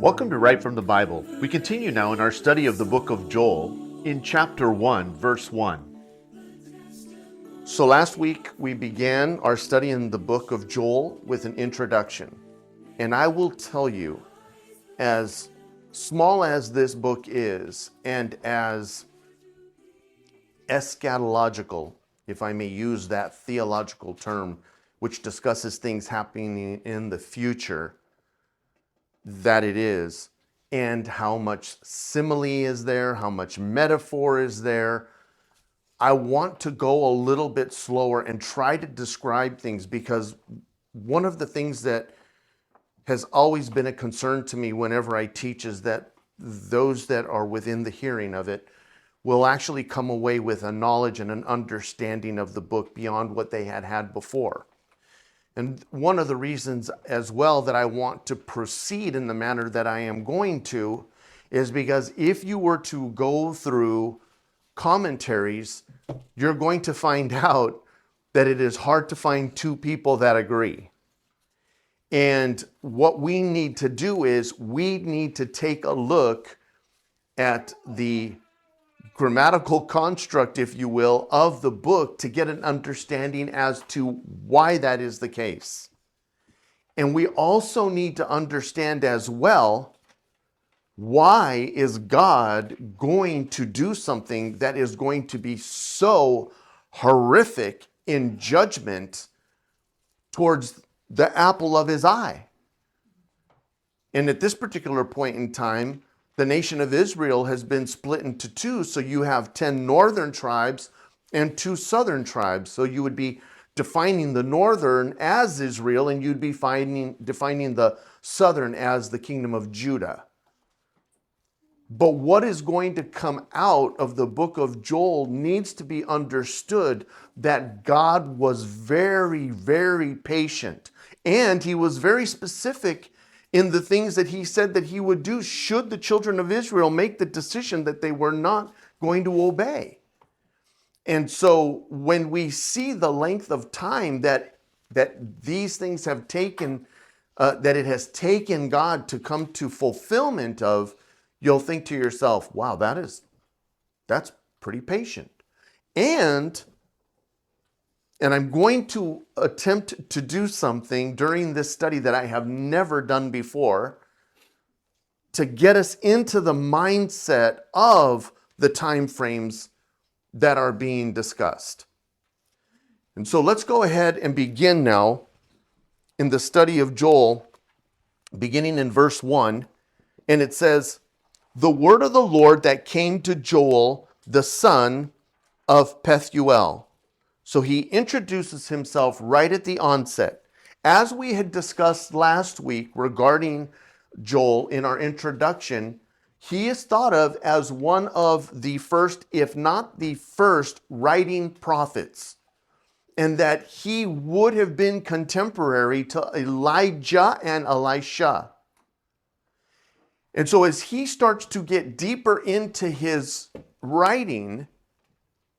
Welcome to Right from the Bible. We continue now in our study of the book of Joel in chapter 1, verse 1. So last week we began our study in the book of Joel with an introduction. And I will tell you, as small as this book is and as eschatological, if I may use that theological term, which discusses things happening in the future, that it is, and how much simile is there, how much metaphor is there. I want to go a little bit slower and try to describe things, because one of the things that has always been a concern to me whenever I teach is that those that are within the hearing of it will actually come away with a knowledge and an understanding of the book beyond what they had before. And one of the reasons as well that I want to proceed in the manner that I am going to is because if you were to go through commentaries, you're going to find out that it is hard to find two people that agree. And what we need to do is we need to take a look at the grammatical construct, if you will, of the book to get an understanding as to why that is the case. And we also need to understand as well, why is God going to do something that is going to be so horrific in judgment towards the apple of his eye? And at this particular point in time, the nation of Israel has been split into two. So you have 10 northern tribes and 2 southern tribes. So you would be defining the northern as Israel, and you'd be defining the southern as the kingdom of Judah. But what is going to come out of the book of Joel needs to be understood, that God was very, very patient. And he was very specific in the things that he said that he would do should the children of Israel make the decision that they were not going to obey. And so when we see the length of time that these things have taken, that it has taken God to come to fulfillment of, you'll think to yourself, wow, that's pretty patient. And I'm going to attempt to do something during this study that I have never done before to get us into the mindset of the time frames that are being discussed. And so let's go ahead and begin now in the study of Joel, beginning in verse 1. And it says, "The word of the Lord that came to Joel, the son of Pethuel." So he introduces himself right at the onset. As we had discussed last week regarding Joel in our introduction, he is thought of as one of the first, if not the first, writing prophets. And that he would have been contemporary to Elijah and Elisha. And so as he starts to get deeper into his writing,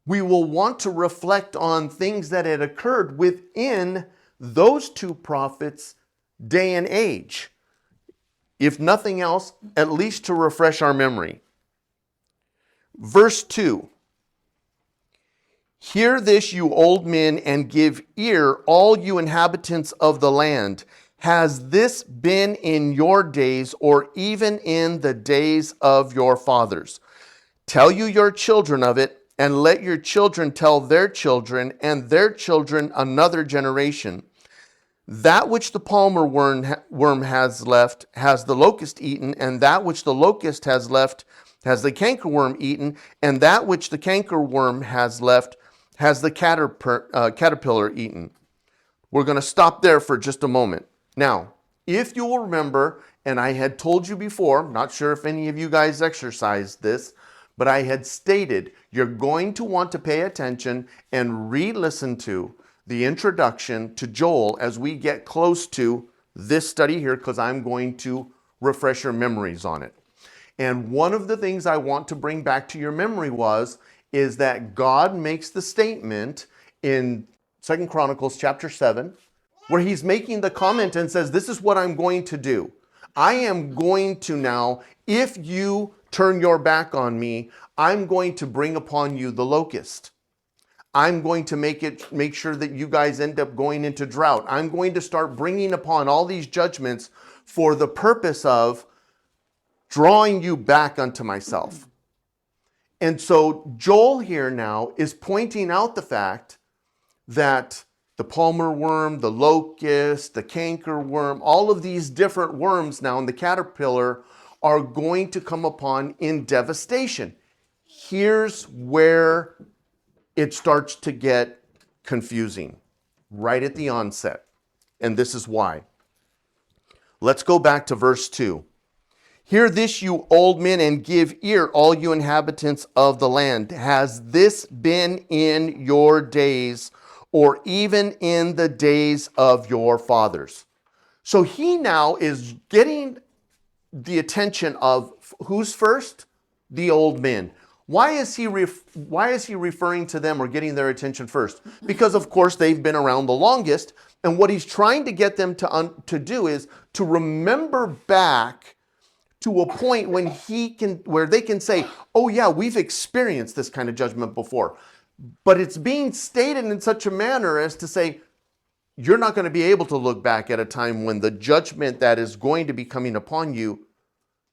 we will want to reflect on things that had occurred within those two prophets' day and age. If nothing else, at least to refresh our memory. Verse 2. "Hear this, you old men, and give ear, all you inhabitants of the land. Has this been in your days, or even in the days of your fathers? Tell you your children of it, and let your children tell their children, and their children another generation. That which the palmer worm has left has the locust eaten, and that which the locust has left has the cankerworm eaten, and that which the cankerworm has left has the caterpillar eaten." We're going to stop there for just a moment. Now, if you will remember, and I had told you before, not sure if any of you guys exercised this, but I had stated you're going to want to pay attention and re-listen to the introduction to Joel as we get close to this study here, because I'm going to refresh your memories on it. And one of the things I want to bring back to your memory is that God makes the statement in 2 Chronicles chapter 7, where he's making the comment and says, this is what I'm going to do. I am going to now, if you turn your back on me, I'm going to bring upon you the locust. I'm going to make sure that you guys end up going into drought. I'm going to start bringing upon all these judgments for the purpose of drawing you back unto myself. And so Joel here now is pointing out the fact that the palmer worm, the locust, the canker worm, all of these different worms now in the caterpillar are going to come upon in devastation. Here's where it starts to get confusing right at the onset. And this is why. Let's go back to verse 2. Hear this, you old men, and give ear, all you inhabitants of the land. Has this been in your days, or even in the days of your fathers? So he now is getting the attention of who's first? The old men. Why is he referring to them or getting their attention first? Because of course they've been around the longest, and what he's trying to get them to do is to remember back to a point when where they can say, oh yeah, we've experienced this kind of judgment before. But it's being stated in such a manner as to say, you're not going to be able to look back at a time when the judgment that is going to be coming upon you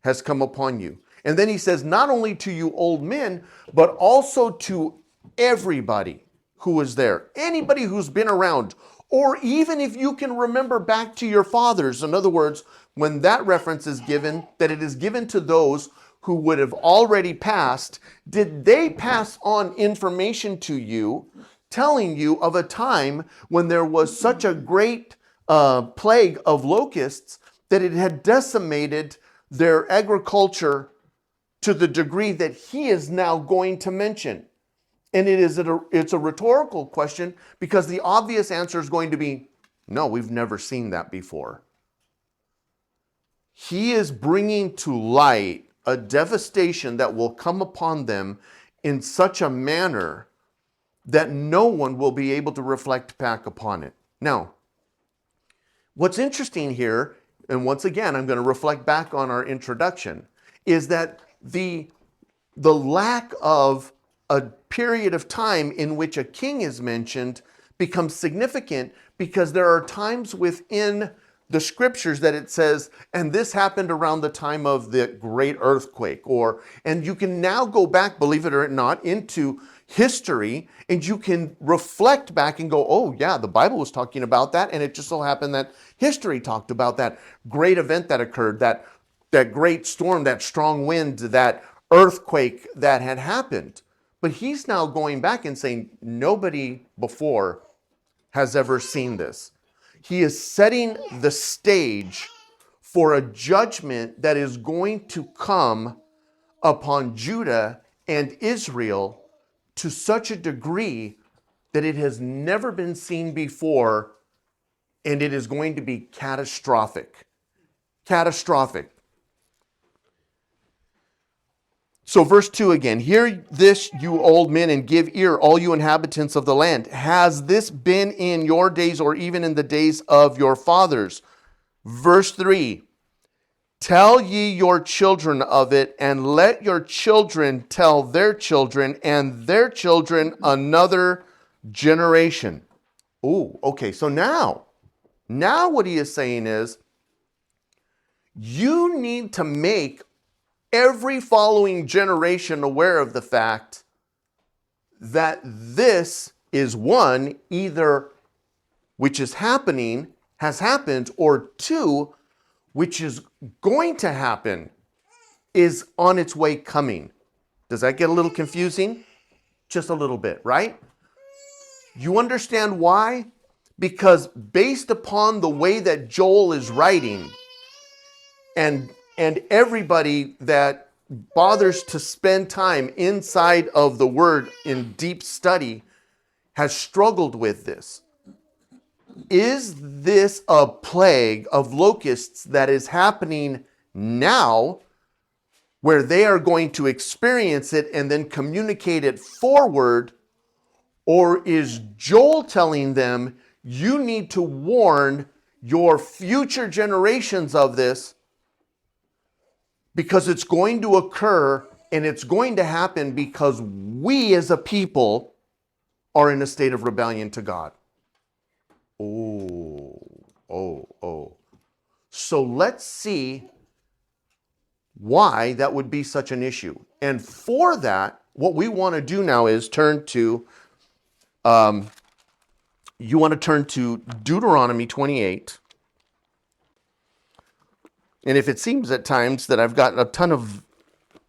has come upon you. And then he says, not only to you old men, but also to everybody who is there. Anybody who's been around, or even if you can remember back to your fathers. In other words, when that reference is given, that it is given to those who would have already passed, did they pass on information to you, telling you of a time when there was such a great plague of locusts that it had decimated their agriculture to the degree that he is now going to mention? And it's a rhetorical question, because the obvious answer is going to be, no, we've never seen that before. He is bringing to light a devastation that will come upon them in such a manner that no one will be able to reflect back upon it. Now, what's interesting here, and once again, I'm going to reflect back on our introduction, is that the lack of a period of time in which a king is mentioned becomes significant, because there are times within the scriptures that it says, and this happened around the time of the great earthquake, and you can now go back, believe it or not, into history, and you can reflect back and go, oh yeah, the Bible was talking about that, and it just so happened that history talked about that great event that occurred, that great storm, that strong wind, that earthquake that had happened. But he's now going back and saying, nobody before has ever seen this. He is setting the stage for a judgment that is going to come upon Judah and Israel to such a degree that it has never been seen before, and it is going to be catastrophic. Catastrophic. So verse 2 again, hear this, you old men, and give ear, all you inhabitants of the land. Has this been in your days, or even in the days of your fathers? Verse 3, tell ye your children of it, and let your children tell their children, and their children another generation. Oh, okay, so now what he is saying is, you need to make every following generation aware of the fact that this is one, either which is happening, has happened, or two, which is going to happen, is on its way coming. Does that get a little confusing? Just a little bit, right? You understand why? Because based upon the way that Joel is writing, and everybody that bothers to spend time inside of the Word in deep study has struggled with this. Is this a plague of locusts that is happening now, where they are going to experience it and then communicate it forward? Or is Joel telling them, you need to warn your future generations of this because it's going to occur, and it's going to happen because we as a people are in a state of rebellion to God. Oh. So let's see why that would be such an issue. And for that, what we want to do now is turn to, you want to turn to Deuteronomy 28. And if it seems at times that I've got a ton of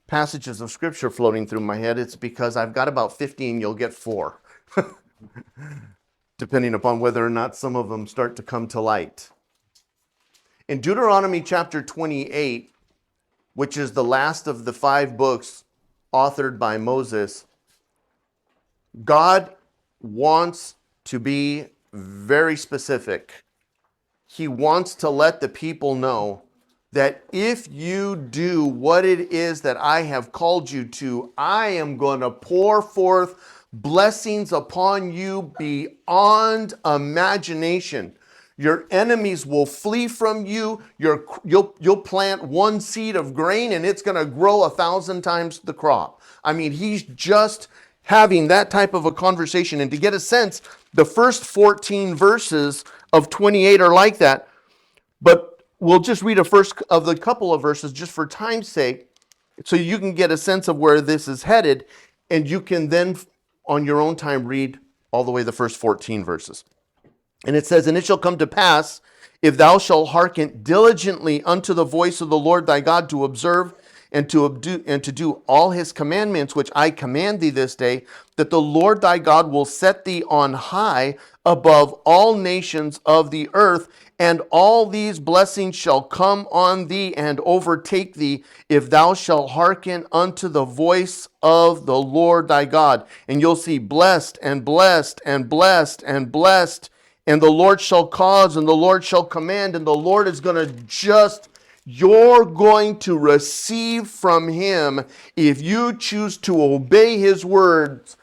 passages of scripture floating through my head, it's because I've got about 50 and you'll get 4. Depending upon whether or not some of them start to come to light. In Deuteronomy chapter 28, which is the last of the 5 books authored by Moses, God wants to be very specific. He wants to let the people know that if you do what it is that I have called you to, I am going to pour forth blessings upon you beyond imagination. Your enemies will flee from you. You'll plant 1 seed of grain and it's going to grow 1,000 times the crop. I mean, he's just having that type of a conversation. And to get a sense, the first 14 verses of 28 are like that. But we'll just read a first of the couple of verses just for time's sake, so you can get a sense of where this is headed, and you can then on your own time read all the way the first 14 verses. And it says, "And it shall come to pass, if thou shalt hearken diligently unto the voice of the Lord thy God, to observe and to do all his commandments which I command thee this day, that the Lord thy God will set thee on high above all nations of the earth, and all these blessings shall come on thee and overtake thee, if thou shalt hearken unto the voice of the Lord thy God." And you'll see blessed and blessed and blessed and blessed, and the Lord shall cause and the Lord shall command, and the Lord is going to just, you're going to receive from him, if you choose to obey his words,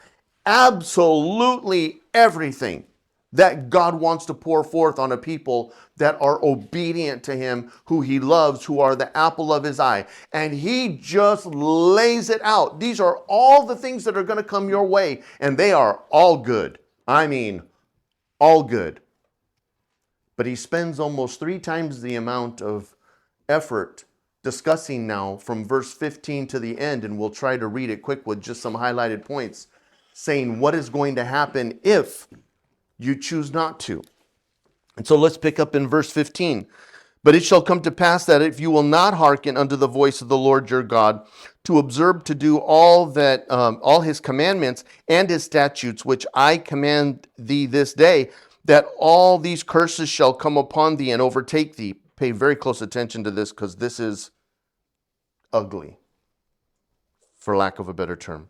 absolutely everything that God wants to pour forth on a people that are obedient to him, who he loves, who are the apple of his eye. And he just lays it out. These are all the things that are going to come your way, and they are all good. I mean, all good. But he spends almost 3 times the amount of effort discussing now from verse 15 to the end, and we'll try to read it quick with just some highlighted points, saying what is going to happen if you choose not to. And so let's pick up in verse 15. "But it shall come to pass that if you will not hearken unto the voice of the Lord your God, to observe to do all his commandments and his statutes, which I command thee this day, that all these curses shall come upon thee and overtake thee." Pay very close attention to this, because this is ugly, for lack of a better term.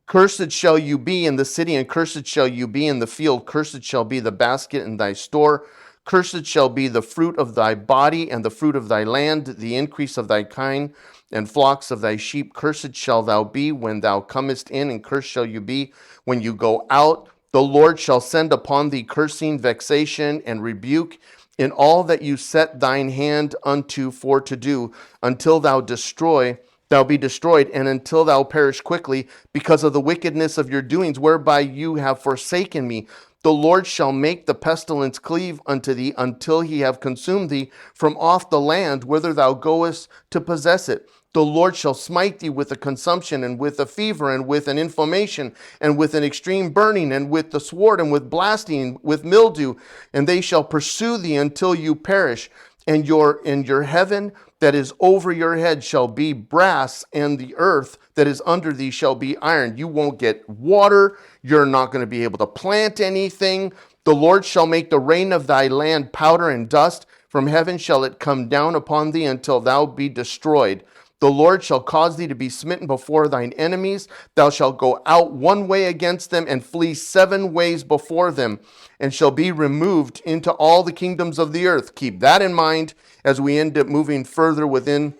"Cursed shall you be in the city, and cursed shall you be in the field. Cursed shall be the basket in thy store. Cursed shall be the fruit of thy body, and the fruit of thy land, the increase of thy kind, and flocks of thy sheep. Cursed shall thou be when thou comest in, and cursed shall you be when you go out. The Lord shall send upon thee cursing, vexation, and rebuke in all that you set thine hand unto for to do, until thou be destroyed, and until thou perish quickly, because of the wickedness of your doings, whereby you have forsaken me. The Lord shall make the pestilence cleave unto thee, until he have consumed thee from off the land whither thou goest to possess it. The Lord shall smite thee with a consumption, and with a fever, and with an inflammation, and with an extreme burning, and with the sword, and with blasting, with mildew, and they shall pursue thee until you perish. And your heaven that is over your head shall be brass, and the earth that is under thee shall be iron. You won't get water. You're not going to be able to plant anything. The Lord shall make the rain of thy land powder and dust. From heaven shall it come down upon thee until thou be destroyed. The Lord shall cause thee to be smitten before thine enemies. Thou shalt go out one way against them, and flee 7 ways before them, and shall be removed into all the kingdoms of the earth. Keep that in mind as we end up moving further within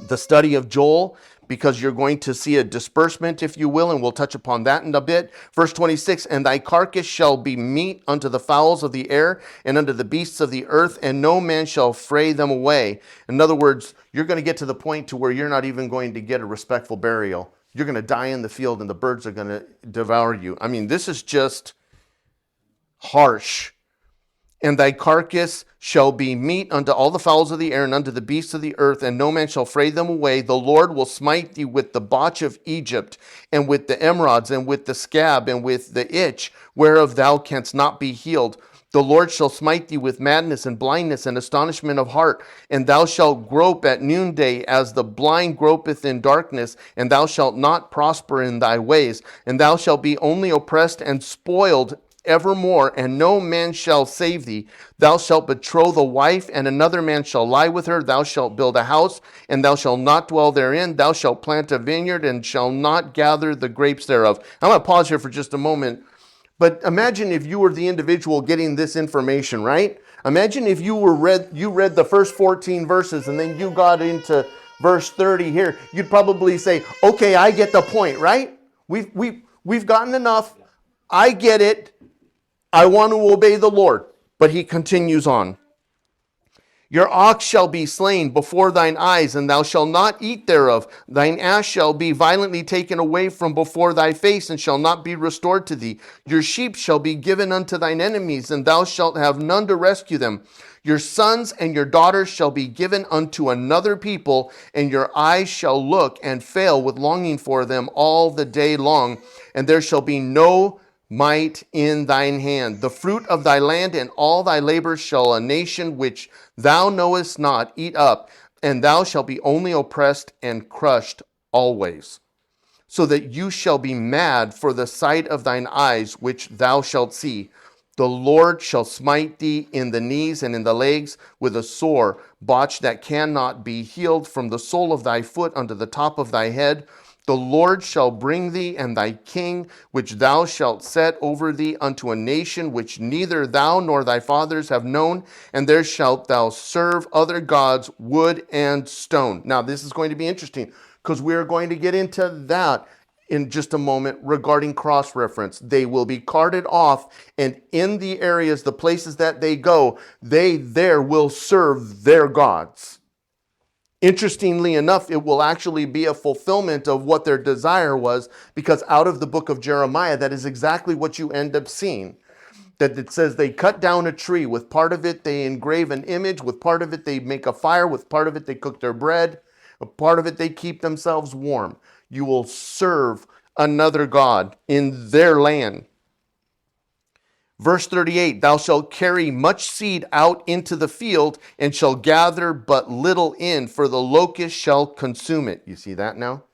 the study of Joel, because you're going to see a disbursement, if you will, and we'll touch upon that in a bit. Verse 26, and thy carcass shall be meat unto the fowls of the air and unto the beasts of the earth, and no man shall fray them away. In other words, you're going to get to the point to where you're not even going to get a respectful burial. You're going to die in the field and the birds are going to devour you. I mean, this is just harsh. And thy carcass shall be meat unto all the fowls of the air and unto the beasts of the earth, and no man shall fray them away. The Lord will smite thee with the botch of Egypt, and with the emerods, and with the scab, and with the itch, whereof thou canst not be healed. The Lord shall smite thee with madness and blindness and astonishment of heart, and thou shalt grope at noonday as the blind gropeth in darkness, and thou shalt not prosper in thy ways, and thou shalt be only oppressed and spoiled evermore, and no man shall save thee. Thou shalt betroth a wife, and another man shall lie with her. Thou shalt build a house, and thou shalt not dwell therein. Thou shalt plant a vineyard, and shall not gather the grapes thereof. I'm going to pause here for just a moment. But imagine if you were the individual getting this information, right? Imagine if you read the first 14 verses, and then you got into verse 30 here. You'd probably say, okay, I get the point, right? We've gotten enough. I get it. I want to obey the Lord. But he continues on. Your ox shall be slain before thine eyes, and thou shalt not eat thereof. Thine ass shall be violently taken away from before thy face, and shall not be restored to thee. Your sheep shall be given unto thine enemies, and thou shalt have none to rescue them. Your sons and your daughters shall be given unto another people, and your eyes shall look and fail with longing for them all the day long, and there shall be no might in thine hand. The fruit of thy land and all thy labors shall a nation which thou knowest not eat up, and thou shalt be only oppressed and crushed always, so that you shall be mad for the sight of thine eyes which thou shalt see. The Lord shall smite thee in the knees and in the legs with a sore botch that cannot be healed from the sole of thy foot unto the top of thy head. The Lord shall bring thee and thy king, which thou shalt set over thee, unto a nation which neither thou nor thy fathers have known, and there shalt thou serve other gods, wood and stone. Now, this is going to be interesting, because we're going to get into that in just a moment regarding cross-reference. They will be carted off, and in the areas, the places that they go, they there will serve their gods. Interestingly enough, it will actually be a fulfillment of what their desire was, because out of the book of Jeremiah, that is exactly what you end up seeing. That it says they cut down a tree. With part of it, they engrave an image. With part of it, they make a fire. With part of it, they cook their bread. With part of it, they keep themselves warm. You will serve another god in their land. Verse 38, thou shalt carry much seed out into the field, and shall gather but little in, for the locust shall consume it. You see that now?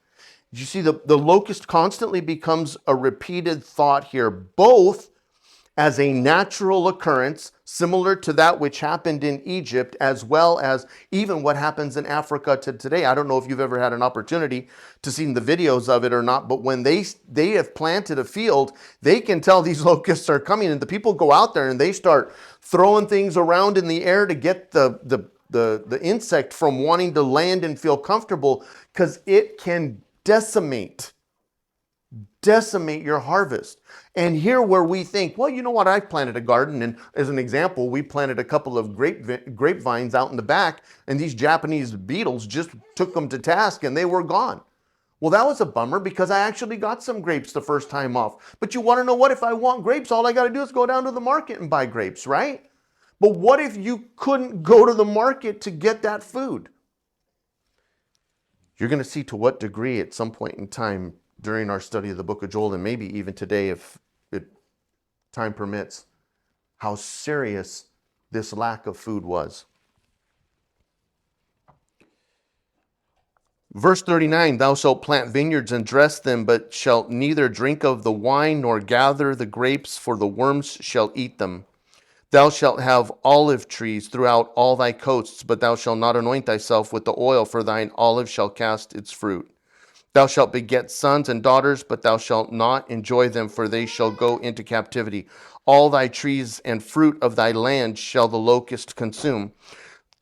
You see the locust constantly becomes a repeated thought here, both as a natural occurrence, similar to that which happened in Egypt, as well as even what happens in Africa today. I don't know if you've ever had an opportunity to see the videos of it or not, but when they have planted a field, they can tell these locusts are coming, and the people go out there and they start throwing things around in the air to get the insect from wanting to land and feel comfortable, because it can decimate your harvest. And here where we think, well, you know what, I planted a garden, and as an example, we planted a couple of grapevines out in the back, and these Japanese beetles just took them to task and they were gone. Well, that was a bummer, because I actually got some grapes the first time off. But you want to know what? If I want grapes, all I got to do is go down to the market and buy grapes, right? But what if you couldn't go to the market to get that food? You're going to see to what degree at some point in time during our study of the book of Joel, and maybe even today if time permits, how serious this lack of food was. Verse 39, thou shalt plant vineyards and dress them, but shalt neither drink of the wine nor gather the grapes, for the worms shall eat them. Thou shalt have olive trees throughout all thy coasts, but thou shalt not anoint thyself with the oil, for thine olive shall cast its fruit. Thou shalt beget sons and daughters, but thou shalt not enjoy them, for they shall go into captivity. All thy trees and fruit of thy land shall the locust consume.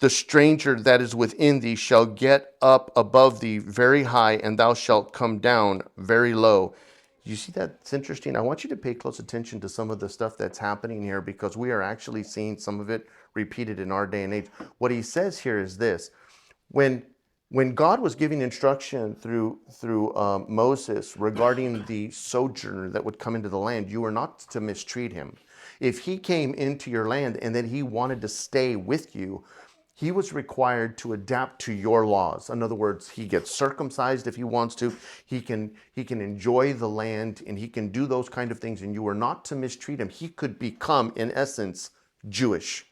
the stranger that is within thee shall get up above thee very high, and thou shalt come down very low. You see that? It's interesting. I want you to pay close attention to some of the stuff that's happening here, because we are actually seeing some of it repeated in our day and age. What he says here is this. When God was giving instruction through Moses regarding the sojourner that would come into the land, you were not to mistreat him. If he came into your land and then he wanted to stay with you, he was required to adapt to your laws. In other words, he gets circumcised if he wants to. He can enjoy the land, and he can do those kind of things, and you are not to mistreat him. He could become, in essence, Jewish.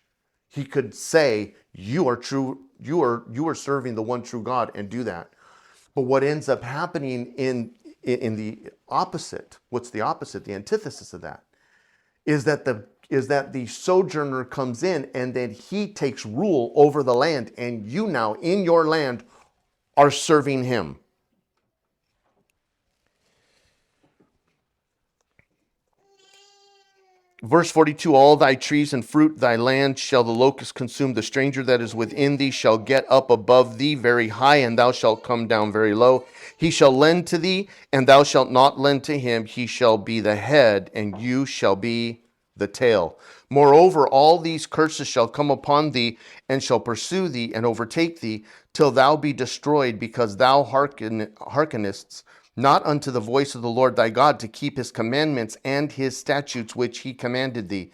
He could say, you are true, you are serving the one true God, and do that. But what ends up happening in the opposite, what's the opposite, the antithesis of that, is that the sojourner comes in, and then he takes rule over the land, and you now in your land are serving him. Verse 42, all thy trees and fruit, thy land shall the locust consume. The stranger that is within thee shall get up above thee very high, and thou shalt come down very low. He shall lend to thee, and thou shalt not lend to him. He shall be the head, and you shall be the tail. Moreover, all these curses shall come upon thee, and shall pursue thee, and overtake thee, till thou be destroyed, because thou hearkenest not unto the voice of the Lord thy God, to keep his commandments and his statutes which he commanded thee.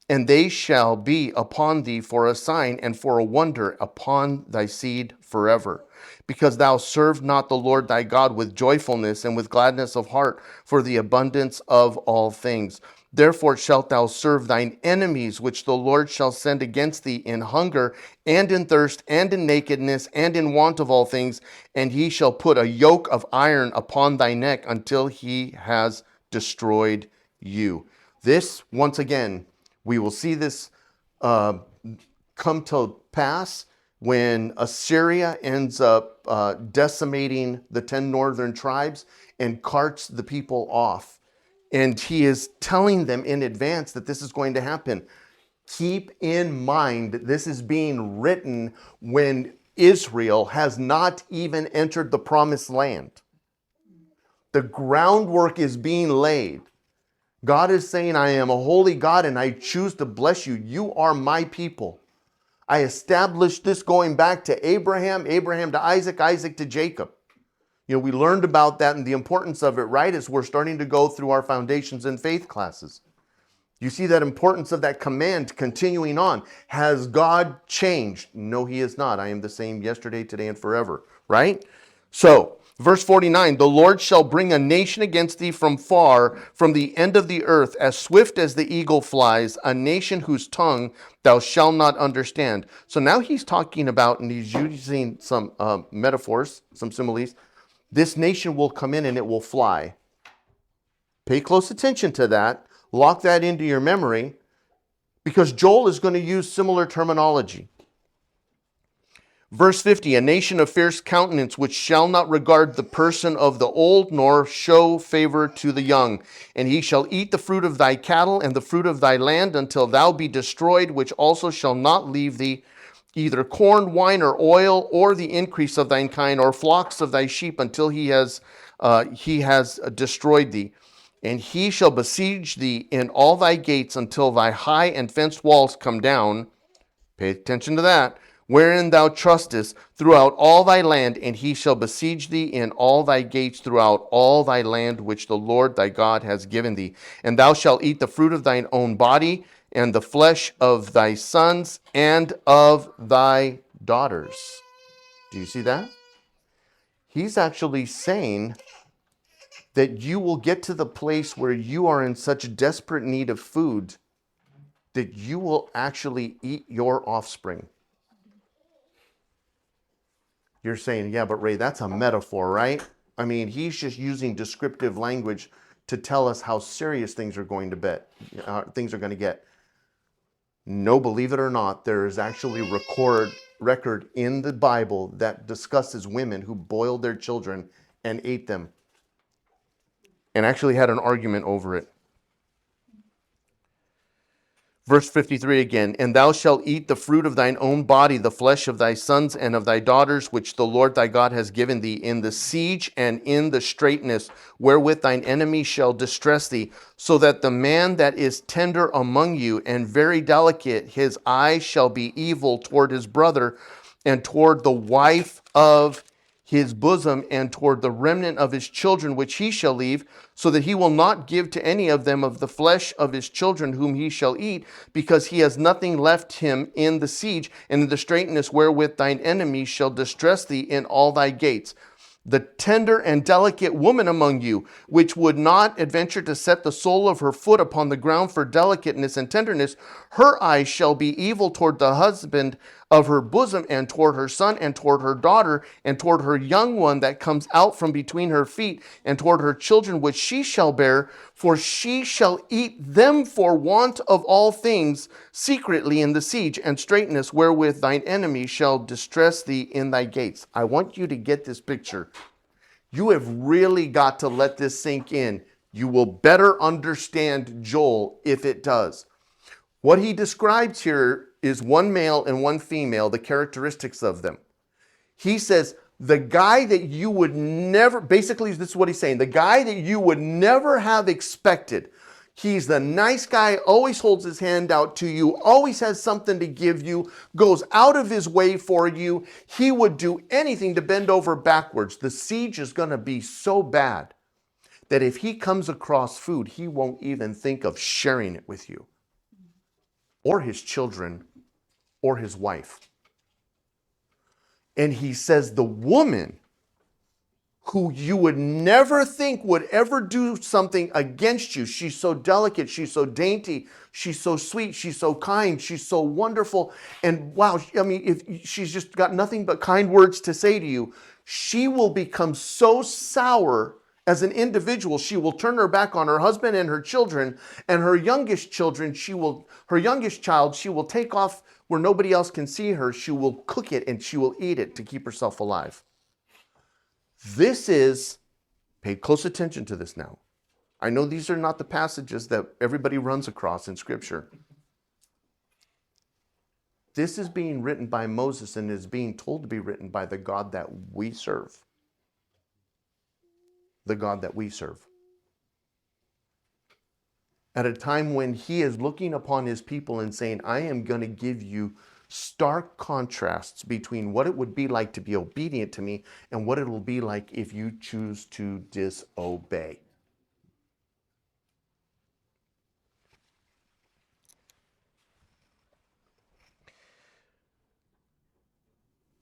And they shall be upon thee for a sign and for a wonder upon thy seed forever. Because thou served not the Lord thy God with joyfulness and with gladness of heart for the abundance of all things. Therefore shalt thou serve thine enemies, which the Lord shall send against thee in hunger and in thirst and in nakedness and in want of all things. And he shall put a yoke of iron upon thy neck until he has destroyed you. This, once again, we will see this come to pass when Assyria ends up decimating the 10 northern tribes and carts the people off. And he is telling them in advance that this is going to happen. Keep in mind, this is being written when Israel has not even entered the promised land. The groundwork is being laid. God is saying, I am a holy God and I choose to bless you. You are my people. I established this going back to Abraham, Abraham to Isaac, Isaac to Jacob. You know, we learned about that and the importance of it, right, as we're starting to go through our foundations and faith classes. You see that importance of that command continuing on. Has God changed? No, he is not. I am the same yesterday, today, and forever, right? So, verse 49, the Lord shall bring a nation against thee from far, from the end of the earth, as swift as the eagle flies, a nation whose tongue thou shalt not understand. So now he's talking about, and he's using some metaphors, some similes. This nation will come in and it will fly. Pay close attention to that. Lock that into your memory, because Joel is going to use similar terminology. Verse 50, a nation of fierce countenance, which shall not regard the person of the old, nor show favor to the young. And he shall eat the fruit of thy cattle and the fruit of thy land until thou be destroyed, which also shall not leave thee either corn, wine, or oil, or the increase of thine kind, or flocks of thy sheep, until he has destroyed thee. And he shall besiege thee in all thy gates until thy high and fenced walls come down. Pay attention to that. Wherein thou trustest throughout all thy land, and he shall besiege thee in all thy gates throughout all thy land, which the Lord thy God has given thee. And thou shalt eat the fruit of thine own body, and the flesh of thy sons and of thy daughters. Do you see that? He's actually saying that you will get to the place where you are in such desperate need of food that you will actually eat your offspring. You're saying, yeah, but Ray, that's a metaphor, right? I mean, he's just using descriptive language to tell us how serious things are going to get. No, believe it or not, there is actually record in the Bible that discusses women who boiled their children and ate them, and actually had an argument over it. Verse 53 again, and thou shalt eat the fruit of thine own body, the flesh of thy sons and of thy daughters, which the Lord thy God has given thee, in the siege and in the straitness, wherewith thine enemy shall distress thee, so that the man that is tender among you and very delicate, his eye shall be evil toward his brother, and toward the wife of his bosom, and toward the remnant of his children which he shall leave, so that he will not give to any of them of the flesh of his children whom he shall eat, because he has nothing left him in the siege and in the straitness wherewith thine enemy shall distress thee in all thy gates. The tender and delicate woman among you, which would not adventure to set the sole of her foot upon the ground for delicateness and tenderness, her eyes shall be evil toward the husband of her bosom, and toward her son, and toward her daughter, and toward her young one that comes out from between her feet, and toward her children which she shall bear, for she shall eat them for want of all things secretly in the siege and straitness wherewith thine enemy shall distress thee in thy gates. I want you to get this picture. You have really got to let this sink in. You will better understand Joel if it does. What he describes here is one male and one female, the characteristics of them. He says, the guy that you would never, basically this is what he's saying, the guy that you would never have expected. He's the nice guy, always holds his hand out to you, always has something to give you, goes out of his way for you. He would do anything to bend over backwards. The siege is going to be so bad that if he comes across food, he won't even think of sharing it with you, or his children, or his wife. And he says the woman who you would never think would ever do something against you, she's so delicate, she's so dainty, she's so sweet, she's so kind, she's so wonderful, and wow, I mean, if she's just got nothing but kind words to say to you, she will become so sour as an individual. She will turn her back on her husband and her children, and her youngest child, she will take off where nobody else can see her. She will cook it and she will eat it to keep herself alive. This is, pay close attention to this now. I know these are not the passages that everybody runs across in Scripture. This is being written by Moses and is being told to be written by the God that we serve. The God that we serve. At a time when he is looking upon his people and saying, I am going to give you stark contrasts between what it would be like to be obedient to me and what it will be like if you choose to disobey.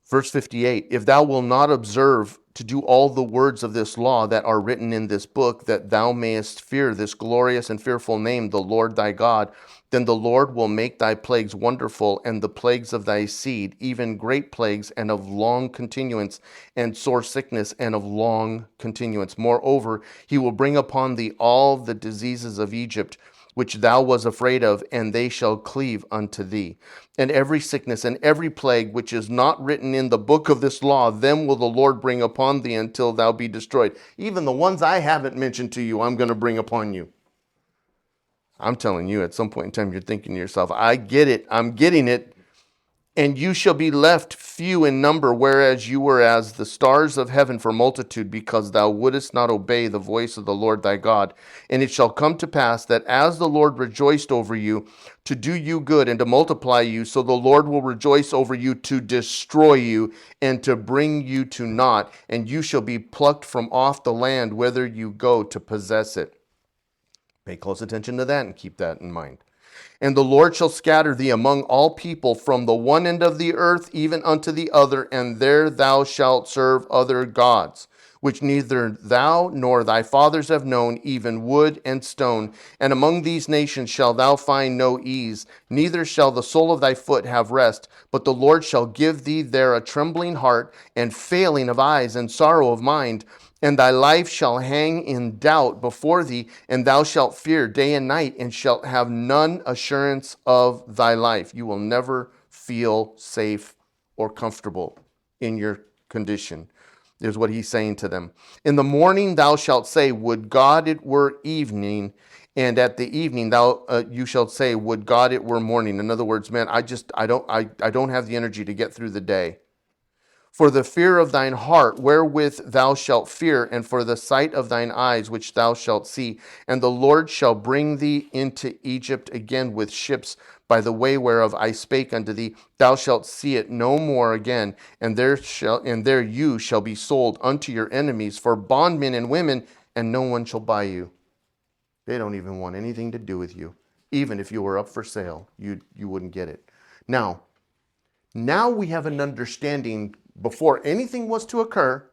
Verse 58, if thou wilt not observe to do all the words of this law that are written in this book, that thou mayest fear this glorious and fearful name, the Lord thy God, then the Lord will make thy plagues wonderful, and the plagues of thy seed, even great plagues, and of long continuance, and sore sickness, and of long continuance. Moreover, he will bring upon thee all the diseases of Egypt, which thou was afraid of, and they shall cleave unto thee. And every sickness and every plague which is not written in the book of this law, them will the Lord bring upon thee until thou be destroyed. Even the ones I haven't mentioned to you, I'm going to bring upon you. I'm telling you, at some point in time, you're thinking to yourself, I get it, I'm getting it. And you shall be left few in number, whereas you were as the stars of heaven for multitude, because thou wouldest not obey the voice of the Lord thy God. And it shall come to pass that as the Lord rejoiced over you to do you good and to multiply you, so the Lord will rejoice over you to destroy you and to bring you to naught, and you shall be plucked from off the land whither you go to possess it. Pay close attention to that and keep that in mind. And the Lord shall scatter thee among all people from the one end of the earth even unto the other, and there thou shalt serve other gods, which neither thou nor thy fathers have known, even wood and stone. And among these nations shalt thou find no ease, neither shall the sole of thy foot have rest. But the Lord shall give thee there a trembling heart, and failing of eyes, and sorrow of mind. And thy life shall hang in doubt before thee, and thou shalt fear day and night, and shalt have none assurance of thy life. You will never feel safe or comfortable in your condition. Is what he's saying to them. In the morning thou shalt say, would God it were evening, And at the evening, you shalt say, would God it were morning. In other words, man, I don't have the energy to get through the day. For the fear of thine heart, wherewith thou shalt fear, and for the sight of thine eyes, which thou shalt see. And the Lord shall bring thee into Egypt again with ships, by the way whereof I spake unto thee. Thou shalt see it no more again, and there you shall be sold unto your enemies for bondmen and women, and no one shall buy you. They don't even want anything to do with you. Even if you were up for sale, you wouldn't get it. Now we have an understanding, before anything was to occur,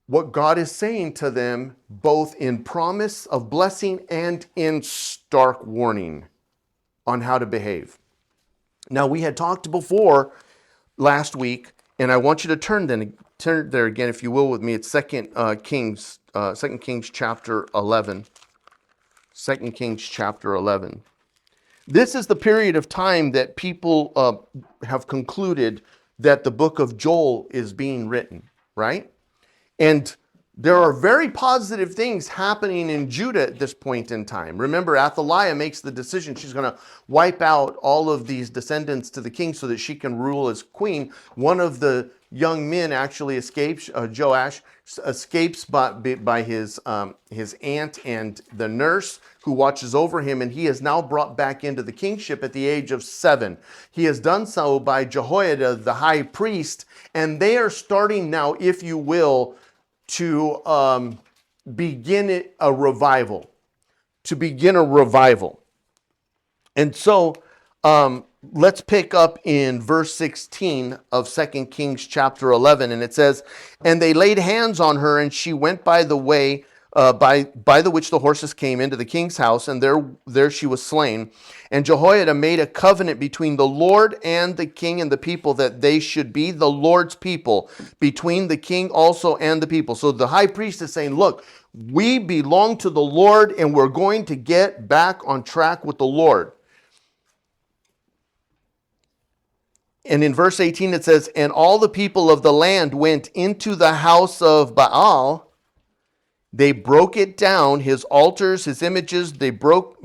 what God is saying to them, both in promise of blessing and in stark warning on how to behave. Now, we had talked before last week, and I want you to turn there again, if you will, with me. It's 2 Kings chapter 11. 2 Kings chapter 11. This is the period of time that people have concluded that the book of Joel is being written, right? And there are very positive things happening in Judah at this point in time. Remember, Athaliah makes the decision she's going to wipe out all of these descendants to the king so that she can rule as queen. One of the young men actually escapes, Joash escapes by his aunt and the nurse who watches over him, and he is now brought back into the kingship at the age of 7. He has done so by Jehoiada, the high priest, and they are starting now, if you will, to begin a revival. And so let's pick up in verse 16 of 2 Kings chapter 11, and it says, and they laid hands on her, and she went by the way by the which the horses came into the king's house, and there she was slain. And Jehoiada made a covenant between the Lord and the king and the people, that they should be the Lord's people, between the king also and the people. So the high priest is saying, look, we belong to the Lord, and we're going to get back on track with the Lord. And in verse 18 it says, and all the people of the land went into the house of Baal. They broke it down, his altars, his images. They broke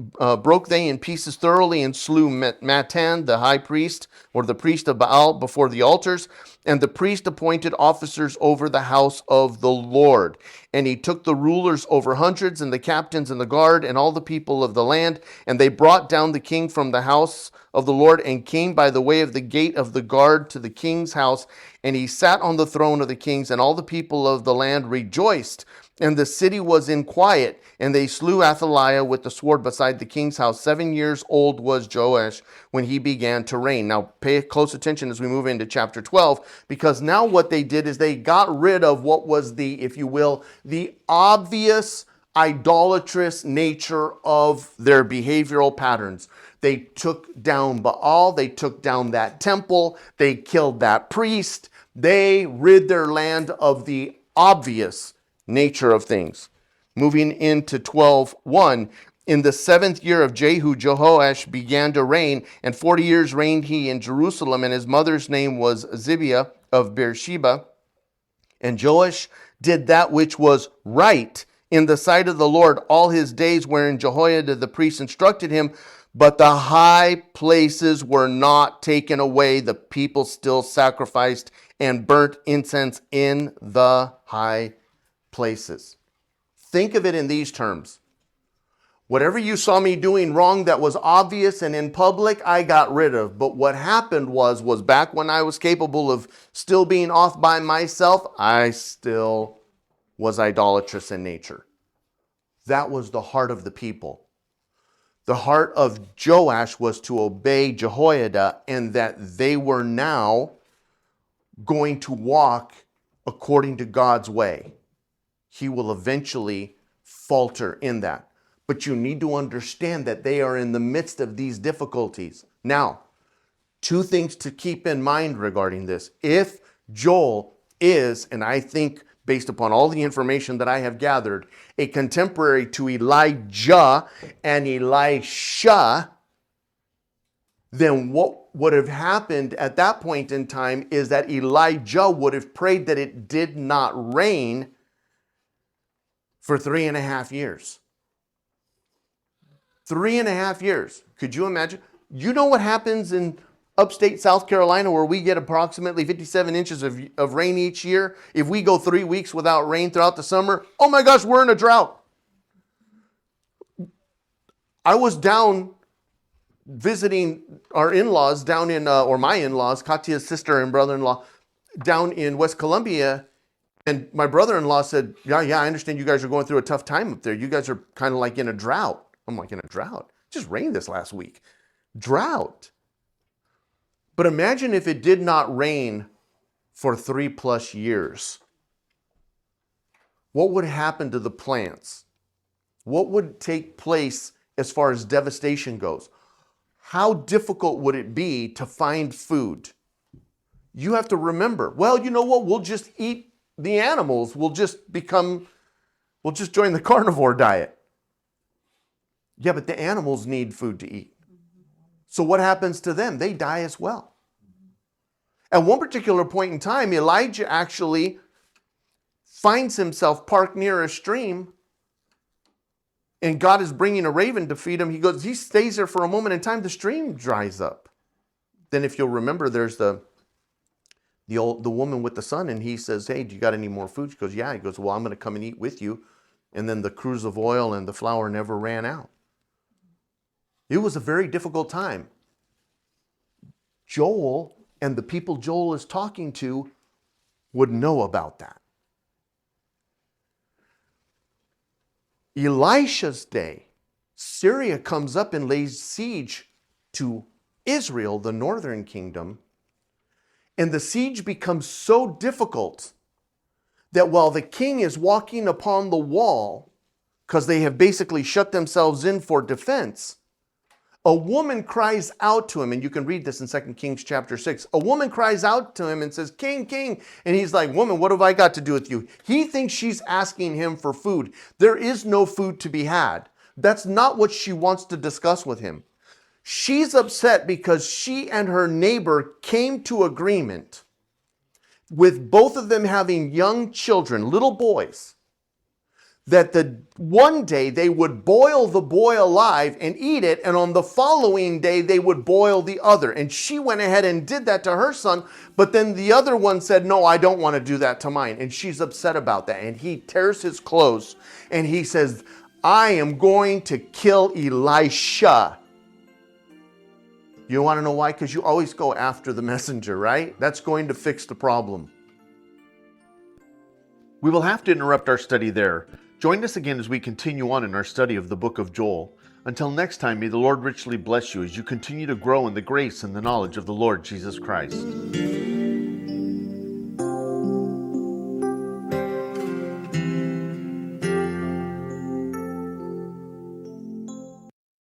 they in pieces thoroughly, and slew Mattan, the high priest, or the priest of Baal, before the altars. And the priest appointed officers over the house of the Lord. And he took the rulers over hundreds, and the captains, and the guard, and all the people of the land. And they brought down the king from the house of the Lord, and came by the way of the gate of the guard to the king's house. And he sat on the throne of the kings, and all the people of the land rejoiced. And the city was in quiet, and they slew Athaliah with the sword beside the king's house. 7 years old was Joash when he began to reign. Now pay close attention as we move into chapter 12, because now what they did is they got rid of what was the, if you will, the obvious idolatrous nature of their behavioral patterns. They took down Baal, they took down that temple, they killed that priest, they rid their land of the obvious nature of things. Moving into 12:1, in the 7th year of Jehu, Jehoash began to reign, and 40 years reigned he in Jerusalem, and his mother's name was Zibiah of Beersheba. And Joash did that which was right in the sight of the Lord all his days, wherein Jehoiada the priest instructed him, but the high places were not taken away. The people still sacrificed and burnt incense in the high places. Think of it in these terms. Whatever you saw me doing wrong that was obvious and in public, I got rid of. But what happened was back when I was capable of still being off by myself, I still was idolatrous in nature. That was the heart of the people. The heart of Joash was to obey Jehoiada, and that they were now going to walk according to God's way. He will eventually falter in that. But you need to understand that they are in the midst of these difficulties. Now, 2 things to keep in mind regarding this. If Joel is, and I think based upon all the information that I have gathered, a contemporary to Elijah and Elisha, then what would have happened at that point in time is that Elijah would have prayed that it did not rain for 3.5 years. 3.5 years. Could you imagine? You know what happens in upstate South Carolina where we get approximately 57 inches of rain each year? If we go 3 weeks without rain throughout the summer, oh my gosh, we're in a drought. I was down visiting our in-laws down in, or my in-laws, Katya's sister and brother-in-law, down in West Columbia. And my brother-in-law said, yeah, I understand you guys are going through a tough time up there. You guys are kind of like in a drought. I'm like, in a drought? It just rained this last week. Drought. But imagine if it did not rain for 3+ years. What would happen to the plants? What would take place as far as devastation goes? How difficult would it be to find food? You have to remember, well, you know what? We'll just eat the animals. We'll just join the carnivore diet. Yeah, but the animals need food to eat. So what happens to them? They die as well. At one particular point in time, Elijah actually finds himself parked near a stream, and God is bringing a raven to feed him. He stays there for a moment in time, the stream dries up. Then if you'll remember, there's the woman with the son, and he says, hey, do you got any more food? She goes, yeah. He goes, well, I'm going to come and eat with you. And then the cruse of oil and the flour never ran out. It was a very difficult time. Joel and the people Joel is talking to would know about that. Elisha's day, Syria comes up and lays siege to Israel, the northern kingdom, and the siege becomes so difficult that while the king is walking upon the wall, because they have basically shut themselves in for defense, a woman cries out to him, and you can read this in 2 Kings chapter 6. A woman cries out to him and says, King, king. And he's like, woman, what have I got to do with you? He thinks she's asking him for food. There is no food to be had. That's not what she wants to discuss with him. She's upset because she and her neighbor came to agreement with both of them having young children, little boys, that one day they would boil the boy alive and eat it, and on the following day they would boil the other. And she went ahead and did that to her son, but then the other one said, no, I don't want to do that to mine. And she's upset about that. And he tears his clothes and he says, I am going to kill Elisha. You want to know why? Because you always go after the messenger, right? That's going to fix the problem. We will have to interrupt our study there. Join us again as we continue on in our study of the book of Joel. Until next time, may the Lord richly bless you as you continue to grow in the grace and the knowledge of the Lord Jesus Christ.